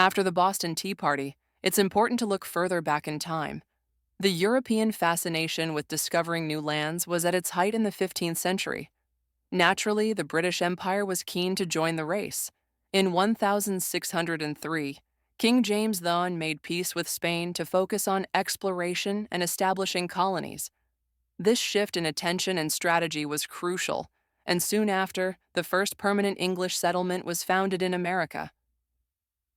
After the Boston Tea Party, it's important to look further back in time. The European fascination with discovering new lands was at its height in the 15th century. Naturally, the British Empire was keen to join the race. In 1603, King James I made peace with Spain to focus on exploration and establishing colonies. This shift in attention and strategy was crucial, and soon after, the first permanent English settlement was founded in America.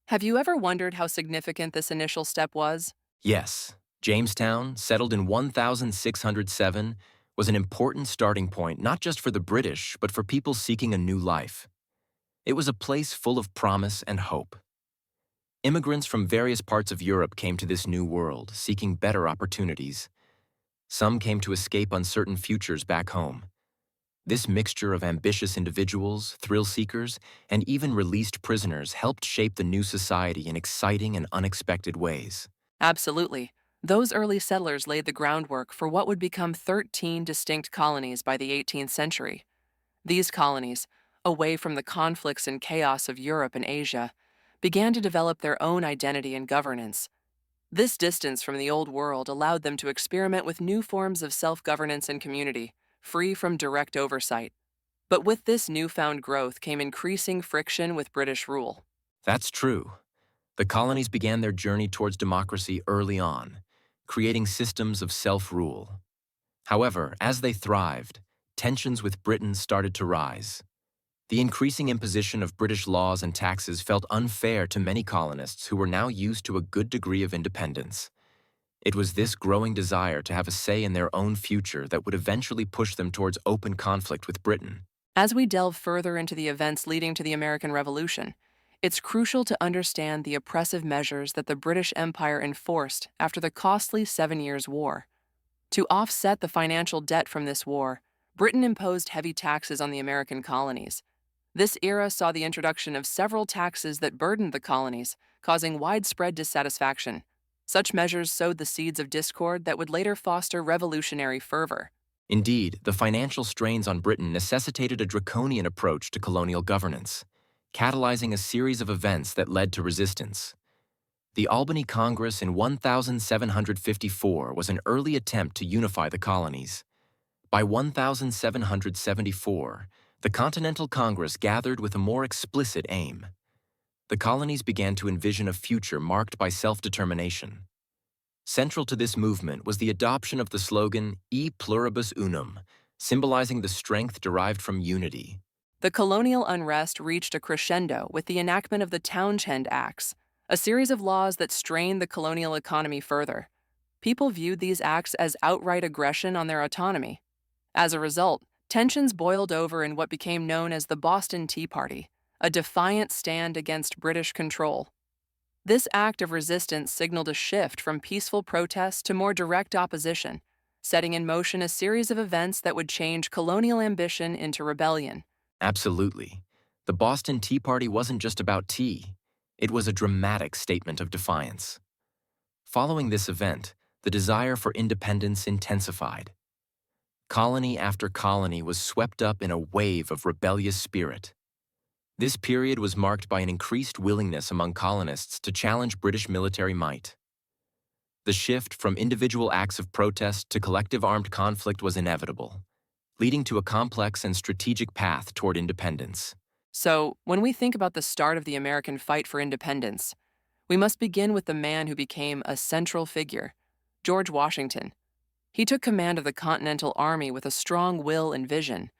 Have you ever wondered how significant this initial step was? Yes, Jamestown, settled in 1607, was an important starting point not just for the British, but for people seeking a new life. It was a place full of promise and hope. Immigrants from various parts of Europe came to this new world, seeking better opportunities. Some came to escape uncertain futures back home. This mixture of ambitious individuals, thrill-seekers, and even released prisoners helped shape the new society in exciting and unexpected ways. Absolutely. Those early settlers laid the groundwork for what would become 13 distinct colonies by the 18th century. These colonies, away from the conflicts and chaos of Europe and Asia, began to develop their own identity and governance. This distance from the old world allowed them to experiment with new forms of self-governance and community, free from direct oversight. But with this newfound growth came increasing friction with British rule. That's true. The colonies began their journey towards democracy early on, creating systems of self-rule. However, as they thrived, tensions with Britain started to rise. The increasing imposition of British laws and taxes felt unfair to many colonists who were now used to a good degree of independence. It was this growing desire to have a say in their own future that would eventually push them towards open conflict with Britain. As we delve further into the events leading to the American Revolution, it's crucial to understand the oppressive measures that the British Empire enforced after the costly 7 Years' War. To offset the financial debt from this war, Britain imposed heavy taxes on the American colonies. This era saw the introduction of several taxes that burdened the colonies, causing widespread dissatisfaction. Such measures sowed the seeds of discord that would later foster revolutionary fervor. Indeed, the financial strains on Britain necessitated a draconian approach to colonial governance, catalyzing a series of events that led to resistance. The Albany Congress in 1754 was an early attempt to unify the colonies. By 1774, the Continental Congress gathered with a more explicit aim. The colonies began to envision a future marked by self-determination. Central to this movement was the adoption of the slogan E pluribus unum, symbolizing the strength derived from unity. The colonial unrest reached a crescendo with the enactment of the Townshend Acts, a series of laws that strained the colonial economy further. People viewed these acts as outright aggression on their autonomy. As a result, tensions boiled over in what became known as the Boston Tea Party, a defiant stand against British control. This act of resistance signaled a shift from peaceful protest to more direct opposition, setting in motion a series of events that would change colonial ambition into rebellion. Absolutely. The Boston Tea Party wasn't just about tea. It was a dramatic statement of defiance. Following this event, the desire for independence intensified. Colony after colony was swept up in a wave of rebellious spirit. This period was marked by an increased willingness among colonists to challenge British military might. The shift from individual acts of protest to collective armed conflict was inevitable, leading to a complex and strategic path toward independence. So, when we think about the start of the American fight for independence, we must begin with the man who became a central figure, George Washington. He took command of the Continental Army with a strong will and vision,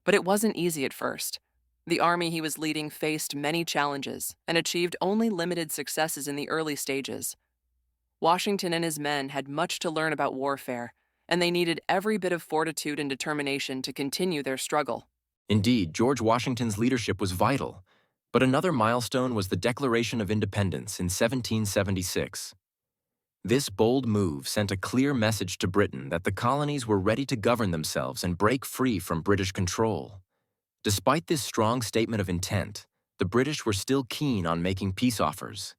but it wasn't easy at first. The army he was leading faced many challenges and achieved only limited successes in the early stages. Washington and his men had much to learn about warfare, and they needed every bit of fortitude and determination to continue their struggle. Indeed, George Washington's leadership was vital, but another milestone was the Declaration of Independence in 1776. This bold move sent a clear message to Britain that the colonies were ready to govern themselves and break free from British control. Despite this strong statement of intent, the British were still keen on making peace offers.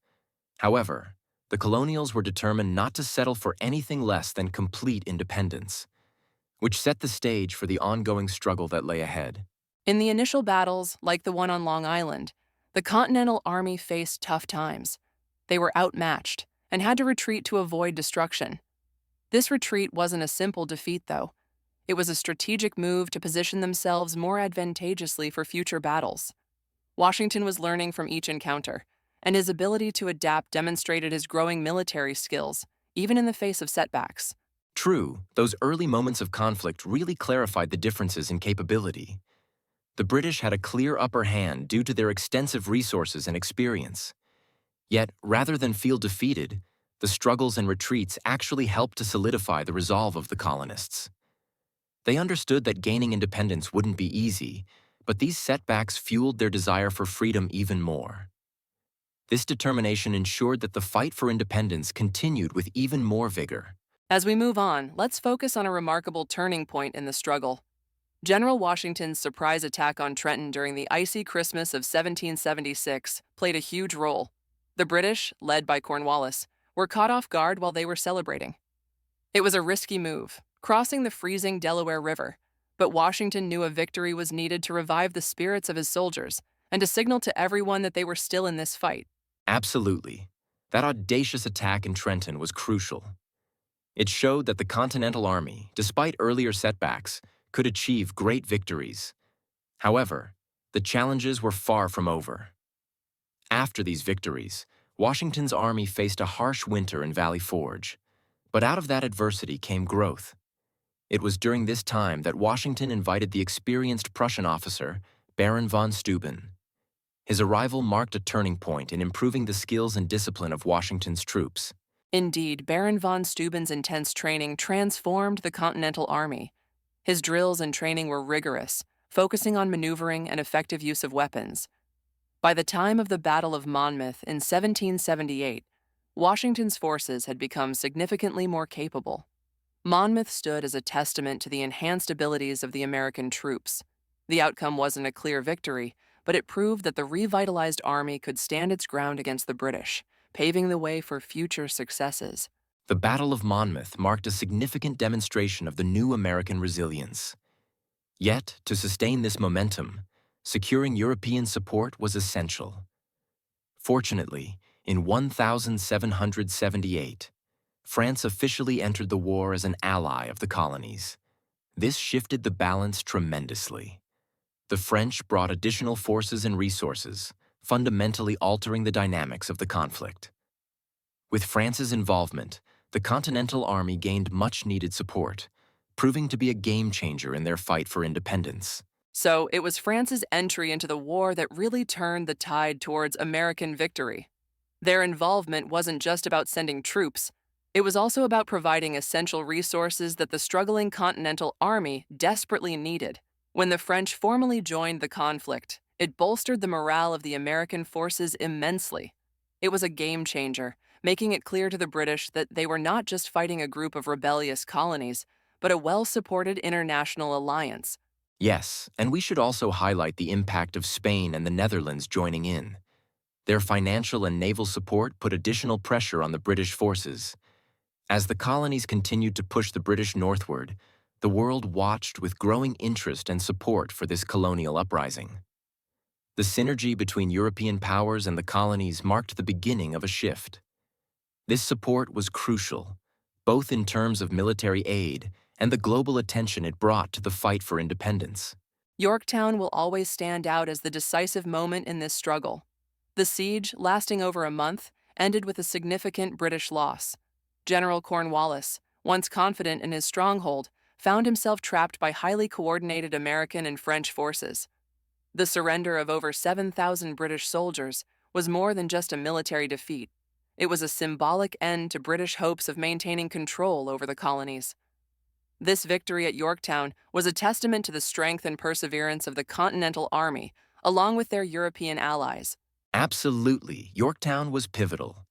However, the colonials were determined not to settle for anything less than complete independence, which set the stage for the ongoing struggle that lay ahead. In the initial battles, like the one on Long Island, the Continental Army faced tough times. They were outmatched and had to retreat to avoid destruction. This retreat wasn't a simple defeat, though. It was a strategic move to position themselves more advantageously for future battles. Washington was learning from each encounter, and his ability to adapt demonstrated his growing military skills, even in the face of setbacks. True, those early moments of conflict really clarified the differences in capability. The British had a clear upper hand due to their extensive resources and experience. Yet, rather than feel defeated, the struggles and retreats actually helped to solidify the resolve of the colonists. They understood that gaining independence wouldn't be easy, but these setbacks fueled their desire for freedom even more. This determination ensured that the fight for independence continued with even more vigor. As we move on, let's focus on a remarkable turning point in the struggle. General Washington's surprise attack on Trenton during the icy Christmas of 1776 played a huge role. The British, led by Cornwallis, were caught off guard while they were celebrating. It was a risky move, crossing the freezing Delaware River, but Washington knew a victory was needed to revive the spirits of his soldiers and to signal to everyone that they were still in this fight. Absolutely. That audacious attack in Trenton was crucial. It showed that the Continental Army, despite earlier setbacks, could achieve great victories. However, the challenges were far from over. After these victories, Washington's army faced a harsh winter in Valley Forge. But out of that adversity came growth. It was during this time that Washington invited the experienced Prussian officer, Baron von Steuben. His arrival marked a turning point in improving the skills and discipline of Washington's troops. Indeed, Baron von Steuben's intense training transformed the Continental Army. His drills and training were rigorous, focusing on maneuvering and effective use of weapons. By the time of the Battle of Monmouth in 1778, Washington's forces had become significantly more capable. Monmouth stood as a testament to the enhanced abilities of the American troops. The outcome wasn't a clear victory, but it proved that the revitalized army could stand its ground against the British, paving the way for future successes. The Battle of Monmouth marked a significant demonstration of the new American resilience. Yet, to sustain this momentum, securing European support was essential. Fortunately, in 1778, France officially entered the war as an ally of the colonies. This shifted the balance tremendously. The French brought additional forces and resources, fundamentally altering the dynamics of the conflict. With France's involvement, the Continental Army gained much-needed support, proving to be a game-changer in their fight for independence. So it was France's entry into the war that really turned the tide towards American victory. Their involvement wasn't just about sending troops. It was also about providing essential resources that the struggling Continental Army desperately needed. When the French formally joined the conflict, it bolstered the morale of the American forces immensely. It was a game-changer, making it clear to the British that they were not just fighting a group of rebellious colonies, but a well-supported international alliance. Yes, and we should also highlight the impact of Spain and the Netherlands joining in. Their financial and naval support put additional pressure on the British forces. As the colonies continued to push the British northward, the world watched with growing interest and support for this colonial uprising. The synergy between European powers and the colonies marked the beginning of a shift. This support was crucial, both in terms of military aid and the global attention it brought to the fight for independence. Yorktown will always stand out as the decisive moment in this struggle. The siege, lasting over a month, ended with a significant British loss. General Cornwallis, once confident in his stronghold, found himself trapped by highly coordinated American and French forces. The surrender of over 7,000 British soldiers was more than just a military defeat. It was a symbolic end to British hopes of maintaining control over the colonies. This victory at Yorktown was a testament to the strength and perseverance of the Continental Army, along with their European allies. Absolutely, Yorktown was pivotal.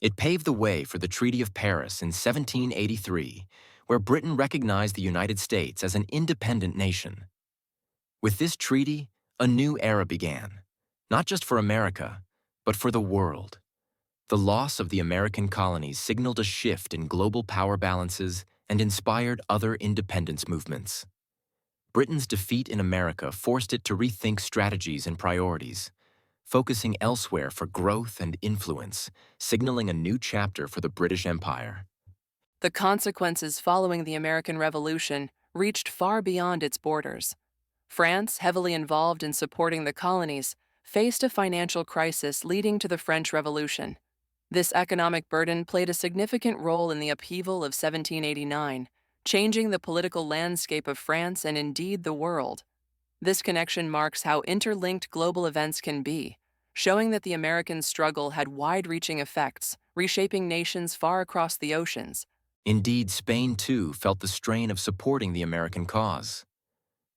It paved the way for the Treaty of Paris in 1783, where Britain recognized the United States as an independent nation. With this treaty, a new era began, not just for America, but for the world. The loss of the American colonies signaled a shift in global power balances and inspired other independence movements. Britain's defeat in America forced it to rethink strategies and priorities, focusing elsewhere for growth and influence, signaling a new chapter for the British Empire. The consequences following the American Revolution reached far beyond its borders. France, heavily involved in supporting the colonies, faced a financial crisis leading to the French Revolution. This economic burden played a significant role in the upheaval of 1789, changing the political landscape of France and indeed the world. This connection marks how interlinked global events can be, showing that the American struggle had wide-reaching effects, reshaping nations far across the oceans. Indeed, Spain too felt the strain of supporting the American cause.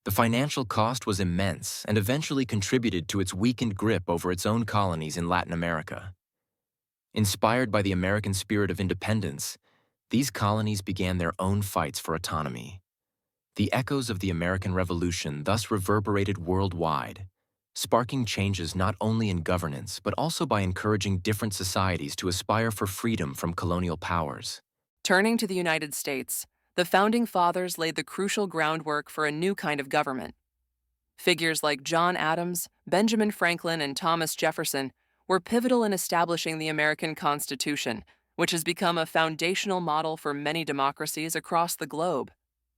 The financial cost was immense and eventually contributed to its weakened grip over its own colonies in Latin America. Inspired by the American spirit of independence, these colonies began their own fights for autonomy. The echoes of the American Revolution thus reverberated worldwide, sparking changes not only in governance but also by encouraging different societies to aspire for freedom from colonial powers. Turning to the United States, the Founding Fathers laid the crucial groundwork for a new kind of government. Figures like John Adams, Benjamin Franklin, and Thomas Jefferson were pivotal in establishing the American Constitution, which has become a foundational model for many democracies across the globe.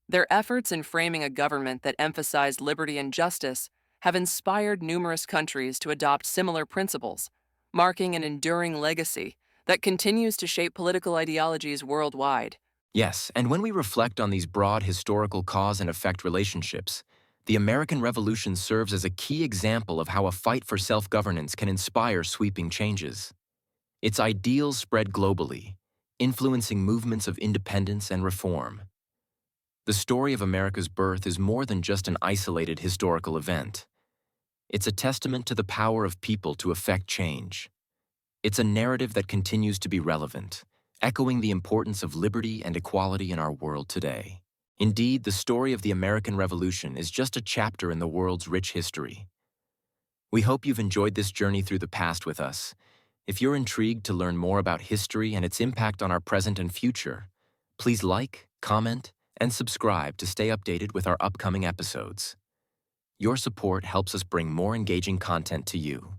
Their efforts in framing a government that emphasized liberty and justice have inspired numerous countries to adopt similar principles, marking an enduring legacy that continues to shape political ideologies worldwide. Yes, and when we reflect on these broad historical cause and effect relationships, the American Revolution serves as a key example of how a fight for self-governance can inspire sweeping changes. Its ideals spread globally, influencing movements of independence and reform. The story of America's birth is more than just an isolated historical event. It's a testament to the power of people to effect change. It's a narrative that continues to be relevant, echoing the importance of liberty and equality in our world today. Indeed, the story of the American Revolution is just a chapter in the world's rich history. We hope you've enjoyed this journey through the past with us. If you're intrigued to learn more about history and its impact on our present and future, please like, comment, and subscribe to stay updated with our upcoming episodes. Your support helps us bring more engaging content to you.